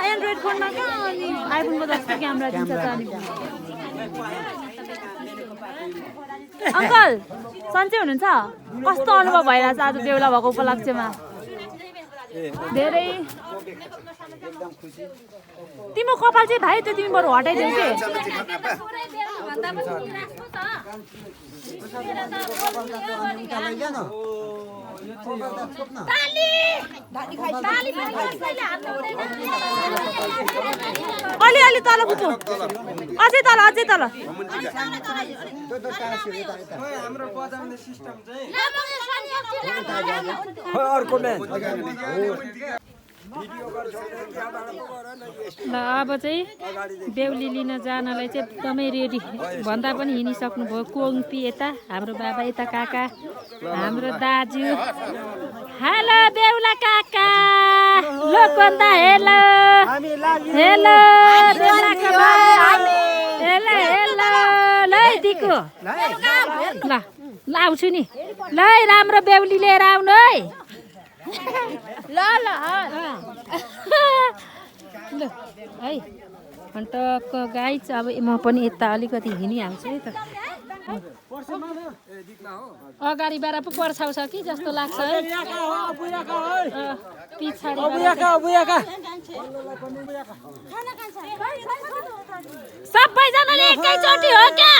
Android फोनमा क्या अनि आइफोनको जस्तो क्यामेरा दिन्छ त अनि अङ्कल सन्चै हुनुहुन्छ कस्तो अनुभव भइरहेछ आज बेहुला भएको उपलक्ष्यमा धेरै तिम्रो कपाल चाहिँ भाइ त्यो तिमी बरु हटाइदेऊ के अलि तल बुझ्नु अझै तल ल अब चाहिँ बेहुली लिन जानलाई चाहिँ एकदमै रेडी भन्दा पनि हिँडिसक्नुभयो कोङपी यता हाम्रो बाबा यता काका हाम्रो दाजु हेलो बेहुला काका लोकन्दा हेलो हेलो हेलो ल दिको ल आउँछु नि ल राम्रो बेहुली लिएर आउनु है ल ल है अन्त गाई चाहिँ अब म पनि यता अलिकति हिँडिहाल्छु है त अगाडिबाट पो पर्छाउँछ कि जस्तो लाग्छ है पछाडि सबैजनाले एकैचोटि हो क्या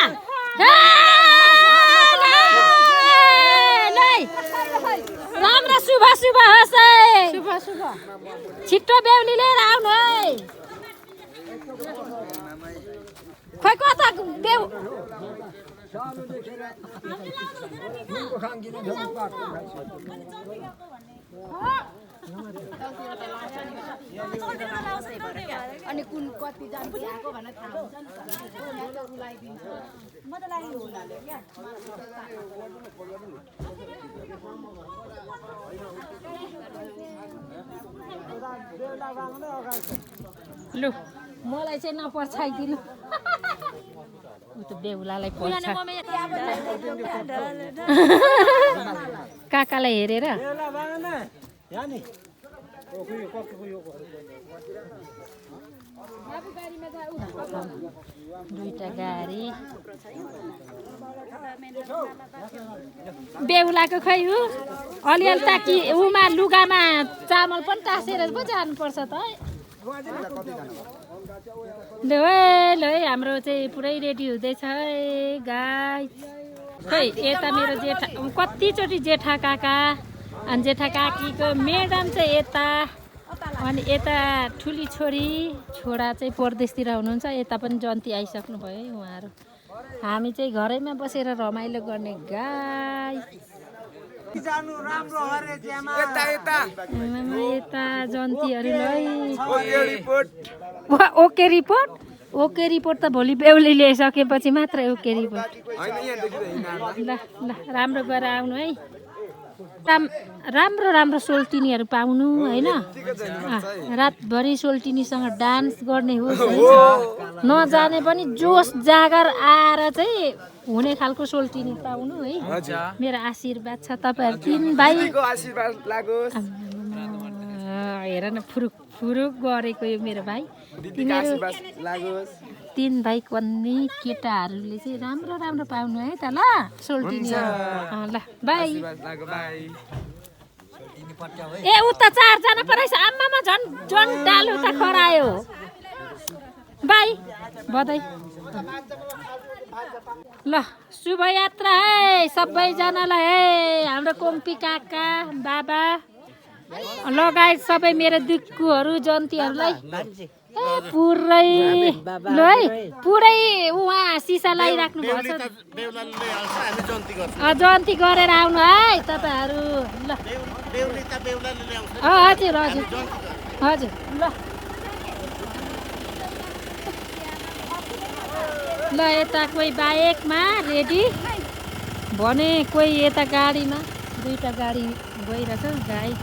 राम्रो शुभ शुभ होस् है छिट्टो बेहुली लिएर आउनु है खोइ कता बेहु अनि कुन कति जान्ति आएको भनेर थाहा हुन्छ नि त उलाइदिन्छ म त लागि हुनाले क्या लु मलाई चाहिँ नपर्छाइदिनु उ त बेहुलालाई पर्छ काकालाई हेरेर दुईटा गाडी बेहुलाको खै उ अलिअलि ताकि उमा लुगामा चामल पनि टाँसेर पो जानुपर्छ त है ल है हाम्रो चाहिँ पुरै रेडी हुँदैछ है गाई खै यता मेरो जेठा कतिचोटि जेठा काका अनि जेठा काकीको मेडम चाहिँ यता अनि यता ठुली छोरा चाहिँ परदेशतिर हुनुहुन्छ यता पनि जन्ती आइसक्नु भयो है उहाँहरू हामी चाहिँ घरैमा बसेर रमाइलो गर्ने गाई यता जन्तीहरूलाई ओके रिपोर्ट त भोलि बेहुली ल्याइसकेपछि मात्र ओके रिपोर्ट ल ल राम्रो गरेर आउनु है राम्रो सोल्टिनीहरू पाउनु होइन रातभरि सोल्टिनीसँग डान्स गर्ने होस् नजाने पनि जोस जागर आएर चाहिँ हुने खालको सोल्टिनी पाउनु है मेरो आशीर्वाद छ तपाईँहरू तीन भाइ हेर न फुरुक गरेको यो मेरो भाइ तिमीहरू तीन भाइ कन्ने केटाहरूले चाहिँ राम्रो पाउनु है त ल सोल्टिनी ल बाई ए उता 4 जना पो रहेछ आम्मामा झन् डाल उता खरायो बाई बधाई ल शुभ यात्रा है सबैजनालाई है हाम्रो कोम्पी काका बाबा लगायत सबै मेरो दिक्कुहरू जन्तीहरूलाई पुरै ल है पुरै उहाँ सिसा लगाइराख्नु भएको छ जन्ती गरेर आउनु है तपाईँहरू ल हजुर ल ल यता कोही बाइकमा रेडी भने कोही यता गाडीमा दुईटा गाडी गइरहेछ गाइस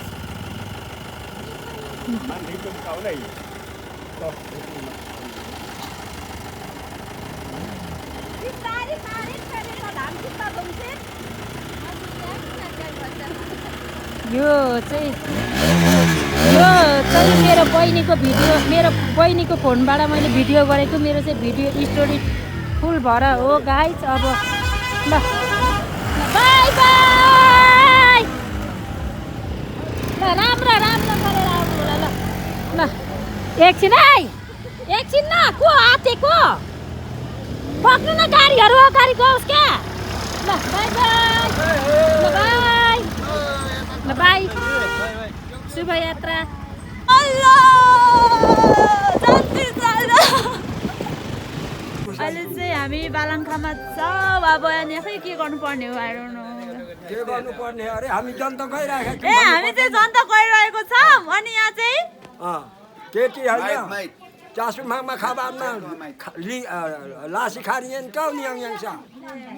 यो चाहिँ मेरो बहिनीको भिडियो मेरो बहिनीको फोनबाट मैले भिडियो गरेको मेरो चाहिँ भिडियो स्टोरी फुल भएर हो गाइस अब ल बाई बाई ल राम्रो राम्रो गरेर आउनु होला ल ल एकछिन है एकछिन न को आतेको पक्नु न गाडीहरू अगाडि गओस् क्या ल बाई बाई ल बाई ल बाई शुभ यात्रा अहिले चाहिँ हामी बालङ्खामा छ अब यहाँ खै के गर्नुपर्ने हो के गर्नुपर्ने अरे हामी जनता गइरहेको ए हामी चाहिँ जनता गइरहेको छौँ अनि यहाँ चाहिँ केटी होइन चासुमामा खाबामा लासी खारिएन का नियम यहाँ छ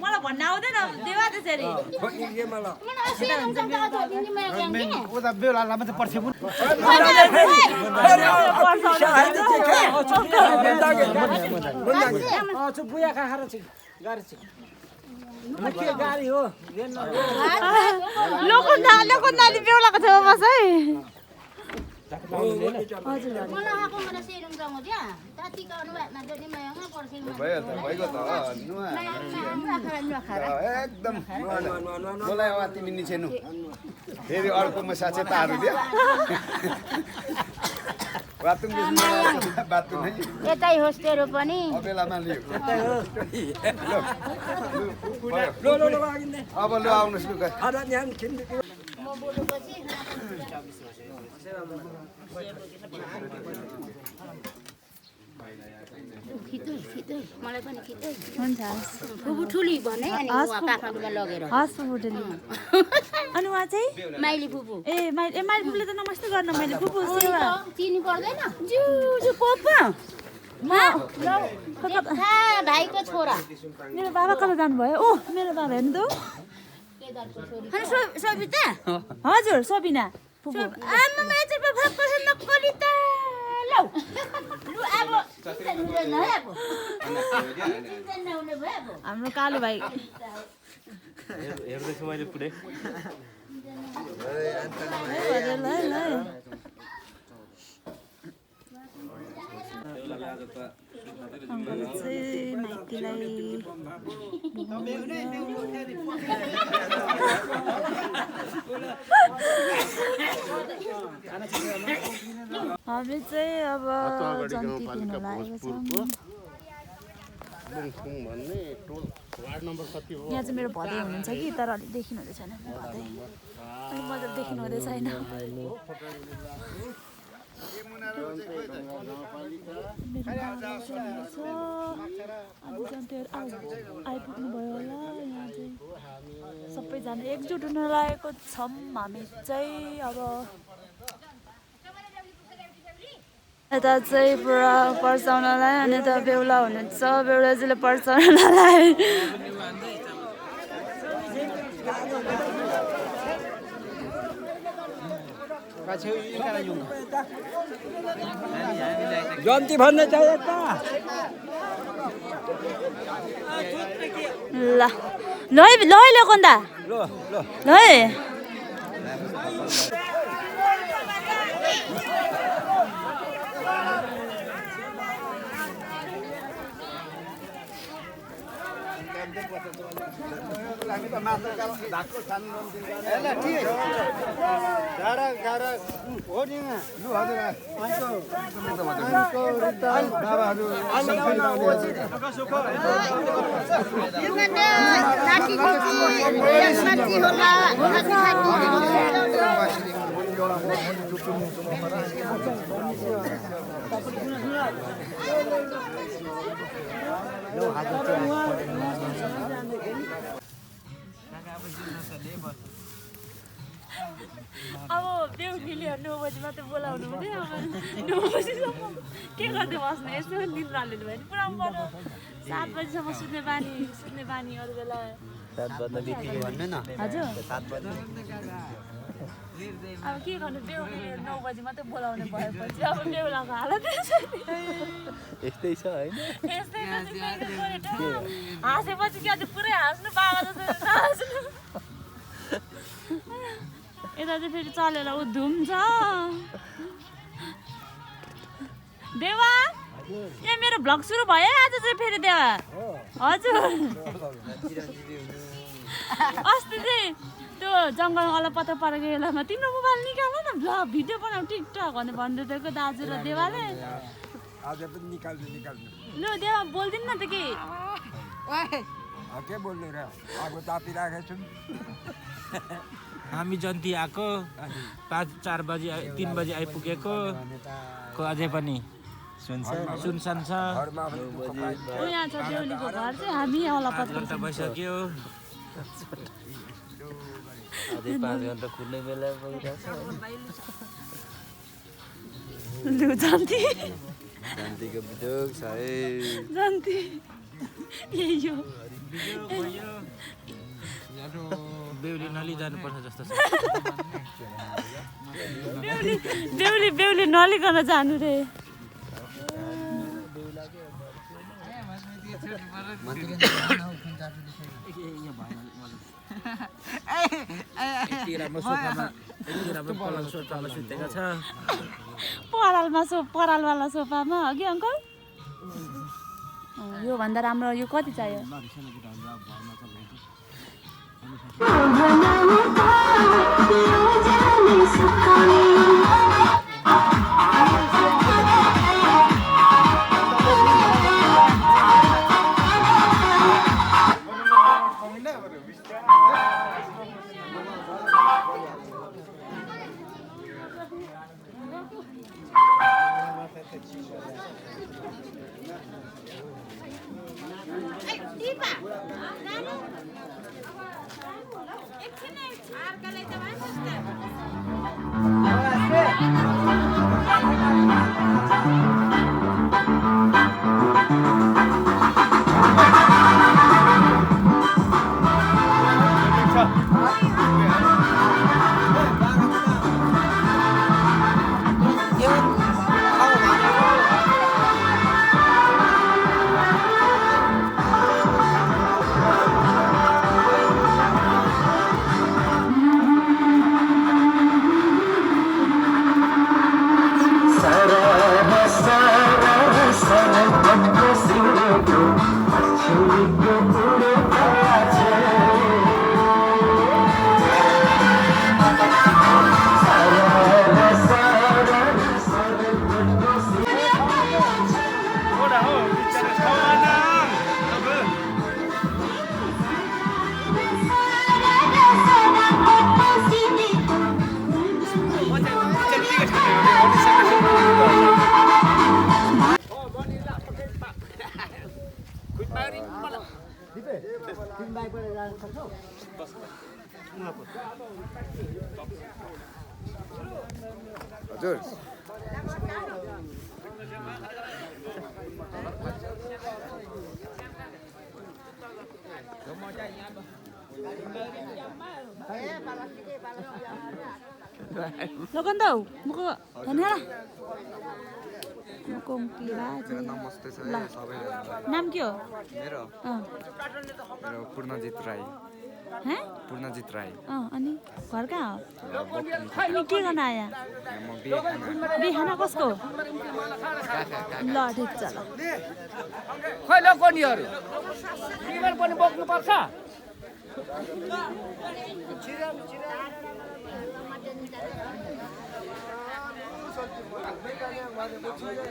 मलाई भन्न आउँदैन देवा त्यसरी के मलाई उता बेलामा चाहिँ पर्छ बुया खाएर गाडी हो लोकन्दाली बेहुलाको छेउमा बस है एकदम मलाई अब तिमी निछेनु फेरि अर्कोमा साँच्चै तारु दियो बाथरुम यतै होस् तेरो पनि बेलामा लियो अब लु आउनुहोस् लु मलाई पनि खितै हुन्छ फुपू ठुली भने अनि उहाँ काठमाडौँमा लगेर हस् फुपूले अनि उहाँ चाहिँ माइली फुपू ए माइली फुपूले त नमस्ते गर्न मैले फुपू सेवा चिनी पर्दैन ज्यू पोपा भाइको छोरा मेरो बाबा कता जानुभयो ओ मेरो बाबा हेर्नु त अनि सबिता हजुर सबिना फुपू आमा मात्र भएको छ नक्कली त लौ लु अब हाम्रो कालो भाइ हेर्दैछु मैले पुरै माइतीलाई हामी चाहिँ अब जन्ती पिउन लागेको छौँ यहाँ चाहिँ मेरो भदै हुनुहुन्छ कि तर अलिक देखिनु हुँदै छैन भदै अलिक मजाले देखिनु हुँदै छैन आइपुग्नु भयो होला यहाँ चाहिँ सबैजना एकजुट हुन लागेको छौँ हामी चाहिँ अब यता चाहिँ पुरा पर्साउनलाई अनि यता बेहुला हुनुहुन्छ बेहुलाजीले पर्साउनलाई जन्ती भन्ने चाहियो त ल ल लोकन्दा ल ल ल अब बेहुलीले 9 बजी मात्रै बोलाउनु हुँदैन अब 9 बजीसम्म के गर्दै बस्नु यसो निद्रा लिनु भयो भने पुरा पर्यो 7 बजीसम्म सुत्ने बानी अरू बेला 7 बज्दा बित्तिकै भन्नु न हजुर 7 बज्दा अब के गर्नु बेहुलीले 9 बजी मात्रै बोलाउने भएपछि अब बेहुलाको हालत यस्तै छ हैन यस्तै हाँसेपछि क्या पुरै हाँस्नु बाबा जस्तो हाँस्नु यता चाहिँ फेरि चलेर ऊ धुम छ देवा ए मेरो भ्लग सुरु भयो आज चाहिँ फेरि देवा हजुर अस्ति चाहिँ त्यो जङ्गलमा अलपत्र परेको बेलामा तिम्रो मोबाइल निकाल न भ्लग भिडियो बनाऊ टिकटक भनेर भन्दै थियो दाजु र देवाले आज पनि निकाल्नु लु देवा बोल्दिन न त के बोल्नु र अब तापिराखेको छौँ हामी जन्ती आएको 4 बजी 3 बजी आइपुगेको अझै पनि सुनसान छ यहाँ छ देउलीको घर चाहिँ हामी अलपत्र भइसक्यो अझै 5 घण्टा खुल्ने बेला भइरहेछ लु जन्ती जन्तीको बिजोग छ है जन्ती यही हो बेहुली नली जानुपर्छ जस्तो छ बेहुली नलिकन जानु रे यति राम्रो सोफामा सुतेको छ परालवाला सोफामा अघि अङ्कल यो भन्दा राम्रो यो कति चाहियो हजुर Lokondo, muko धन्यवाद मुको मुकिरा नमस्ते छ सबैलाई नाम के हो मेरो मेरो पूर्णजित राई हैं पूर्णजित राई अनि घर कहाँ हो अनि के गर्न आया म बिहे बिहान कसको ल ठिक छ ल खै ल कोनीहरु बिमार पनि बोक्नु पर्छ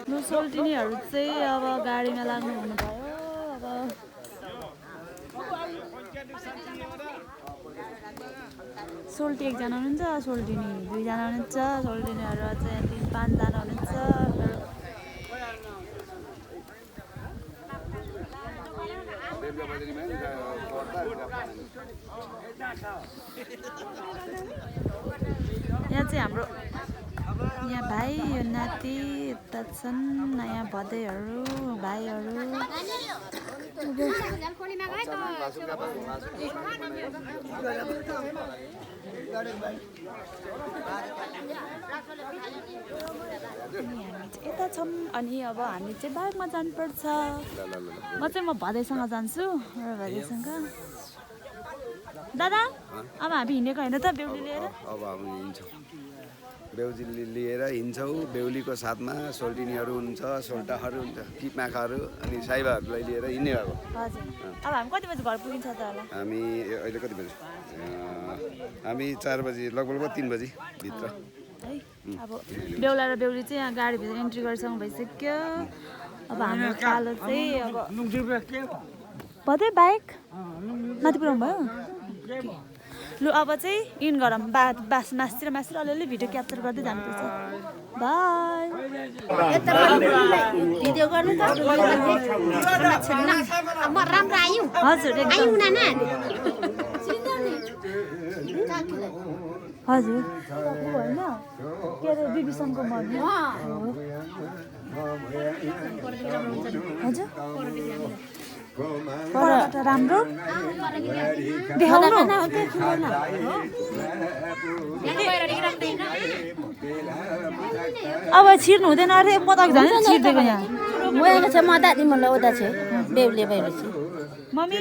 नु सोल्टिनीहरु चाहिँ अब गाडीमा लाग्नु हुनु भयो अब सोल्टी एकजना हुनुहुन्छ सोल्टिनी दुईजना हुनुहुन्छ सोल्टिनीहरु चाहिँ 3-5 जना हुनुहुन्छ बेलुका बजारीमा पढ्दा यहाँ चाहिँ हाम्रो यहाँ भाइ यो नाति यता छन् नयाँ भदैहरू भाइहरू यता छौँ अनि अब हामी चाहिँ बाइकमा जानुपर्छ म भदैसँग जान्छु र भदैसँग दादा अब हामी हिँडेको होइन त बेहुली लिएर अब हामी हिँड्छौँ बेहुली लिएर हिँड्छौँ बेहुलीको साथमा सोल्टिनीहरू हुन्छ सोल्टाहरू हुन्छ किमाखाहरू अनि साइबाहरूलाई लिएर हिँड्ने अब हजुर अब हामी कति बजी घर पुगिन्छ त होला हामी अहिले कति बजी हामी 4 बजी लगभग 3 बजी भित्र है अब बेहुला र बेहुली चाहिँ यहाँ गाडीभित्र इन्ट्री गरिसक्नु भइसक्यो अब हाम्रो कालो चाहिँ अब भदै बाइक माथि पुऱ्याउनु भयो लु अब चाहिँ इन गरौँ मासतिर अलिअलि भिडियो क्याप्चर गर्दै जानुपर्छ बाई भिडियो गर्नु त राम्रो आयौँ हजुर आयौँ नाना हजुर होइन के अरे बिबिसनको मर्नी हजुर परबाट राम्रो देखाउनु अब छिर्नु हुँदैन अरे म त झन् छिर्दिएको यहाँ म यहाँ छ म दादी मलाई उता छ बेहुली भएपछि मम्मी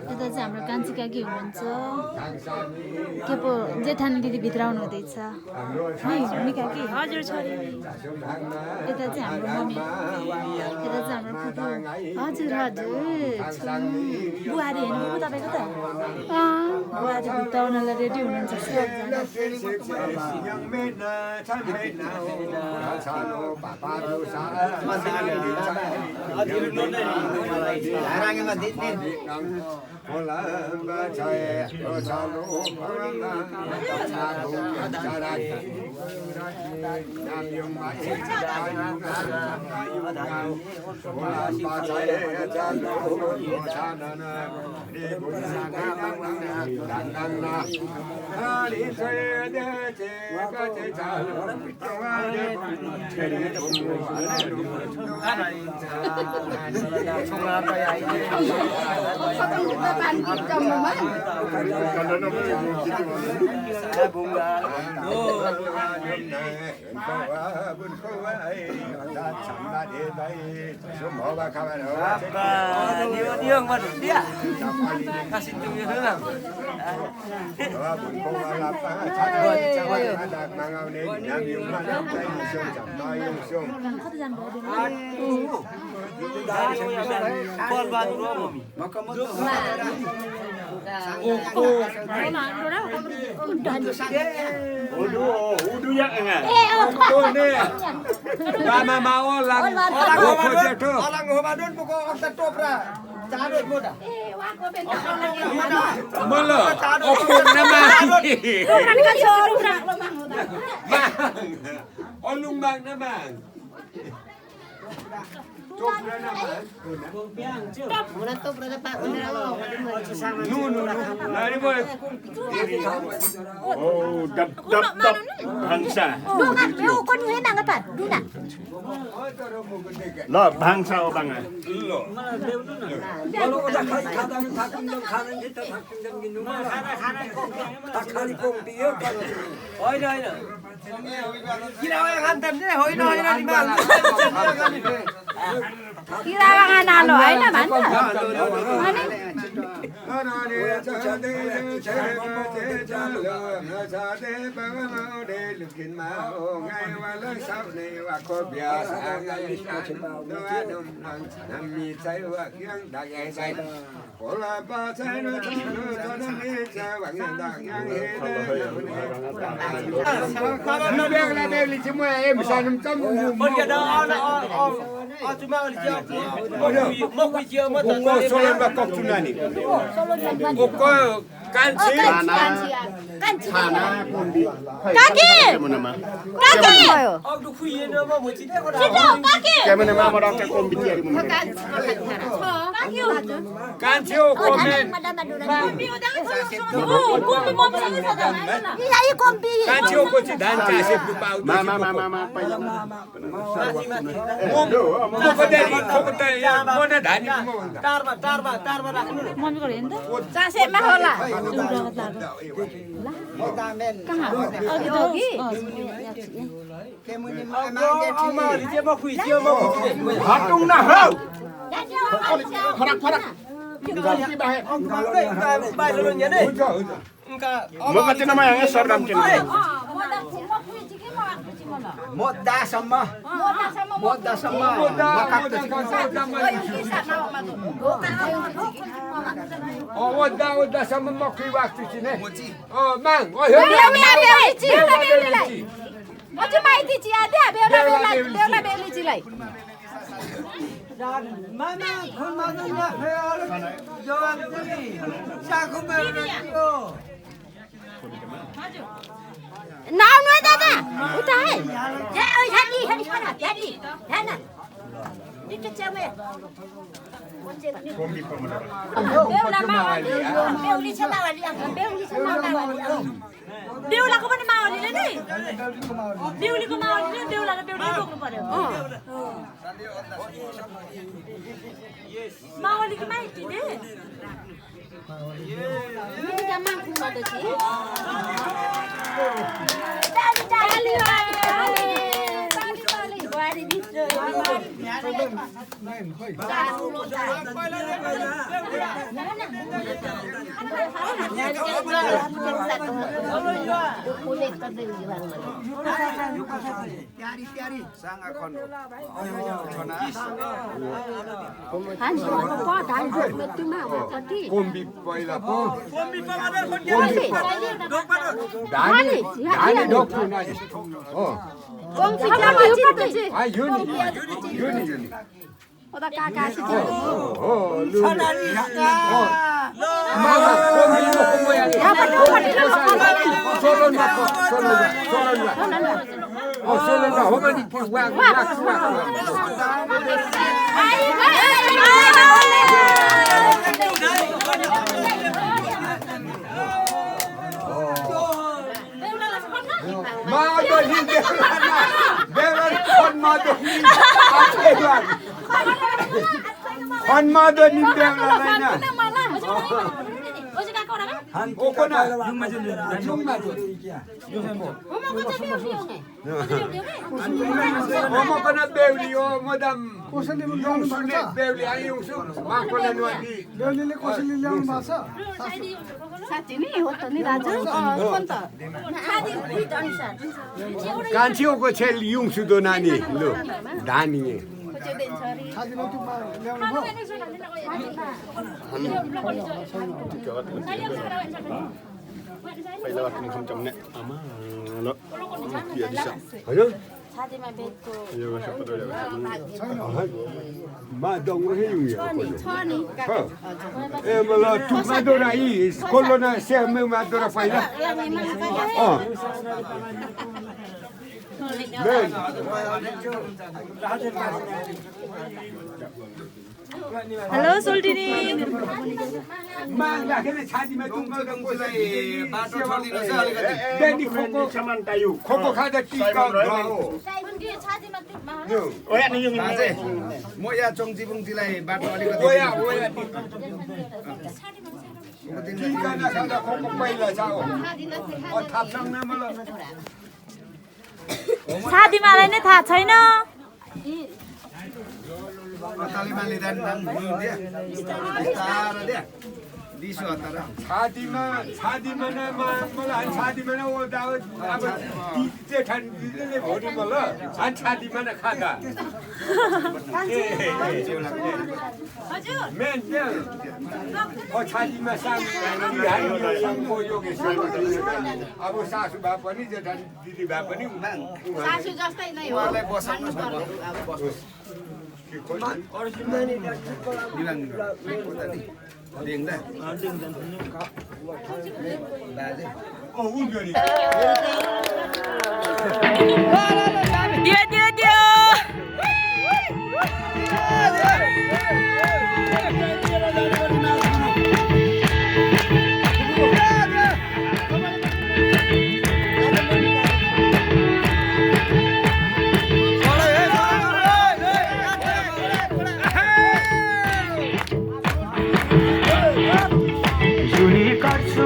यता चाहिँ हाम्रो कान्छी काकी हुनुहुन्छ के पो जेठानी दिदी भित्र आउनु हुँदैछ है काकी हजुर छोरी यता चाहिँ हाम्रो मम्मी यता चाहिँ हाम्रो फुपू हजुर हजुर बुहारी हेर्नु तपाईँको त बुहारी भित्र आउनलाई रेडी हुनुहुन्छ ल भाङ्सा हो बाङ्गा मम्मीको हेर्नु त चासेमा होला नाउनु दादा उता है ए ओइ हाडी हाडी खाना हाडी हैन निके चमे बेउला मावली बेउली छ मावली बेउली छ मावली बेउलाको पनि मावलीले नै बेउलीको मावलीले बेउला र बेउली बोक्नु पर्यो मावलीको माइती दे निका माखु मदछि डाली बारी भित्र कान्छीको छेल युङसु दो नानी लो धानी पहिला वाक्नु सम्झने आमा ल के दिस हैन छातीमा बेतको यो सपत्र मा दङ हे युङ छ नि ए मला तुमा दोराई कोलोना सेमे मा दोरा पहिला हेलो सोल्टिनी माग्दाखेरि छातीमा तुङलाई बाटो छोडिदिनुस् अलिकति बेनी खोको सामान तायु खोको खादा टिका हो छातीमा ओया नि युङ माजे म या चोङजिबुङजीलाई बाटो अलिकति ओया टिका नखादा खोको पहिला जाओ अ थाप्न न मलाई साथीमालाई नै थाहा छैन तालीमा लिँदैन दिया बिस्तार दिया दिसो तर छातीमा नै मलाई छातीमा नै ओदा अब जेठा दिदीले भोलि मलाई अनि छातीमा नै खाँदा मेन छातीमा अब सासु भए पनि जेठा दिदी भए पनि सासु जस्तै नै हो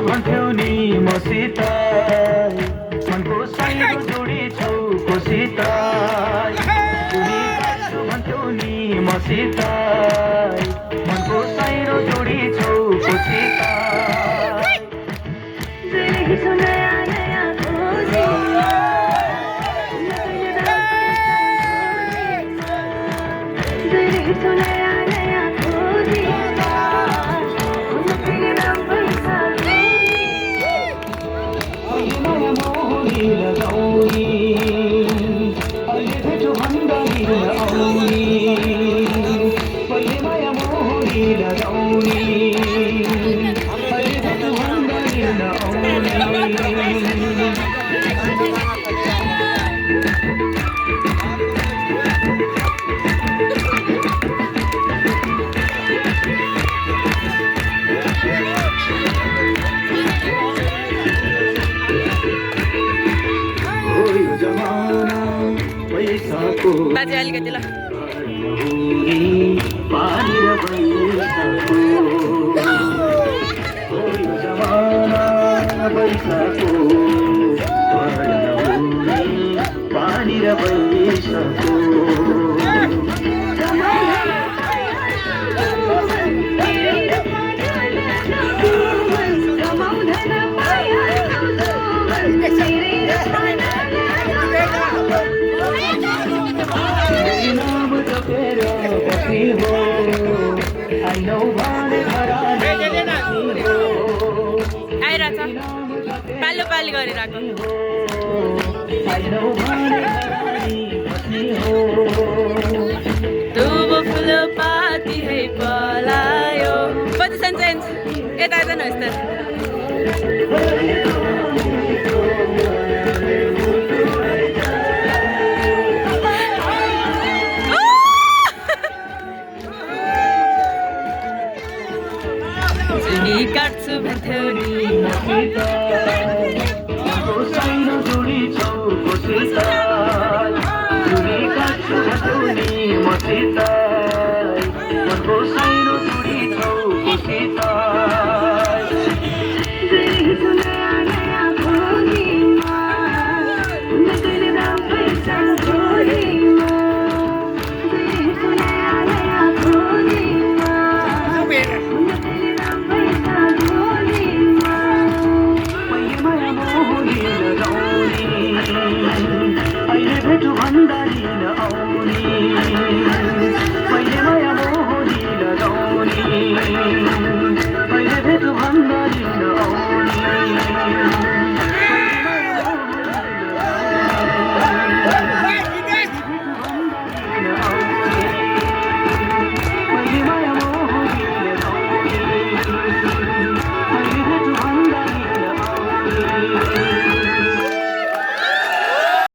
भन्थ्यौ नि मसित मनको साइलो जोडी छौ कोसित जुनी काट्छु भन्थ्यौ नि मसित मनको साइलो जोडी छौ कोसित बाजे अलिकति ल पानी र बैसको आइरहेछ पालो पाली गरिरहेको दुबो फुलो पाती है पलायो पोजिसन चेन्ज यता जानुहोस् त काट्छु भन्थ्यौ नि मसित मनको साइलो जोडी छौ कोसित जुनी काट्छु भन्थ्यौ नि मसित मनको साइलो जोडी छौ कोसित भन्दा लिन आउने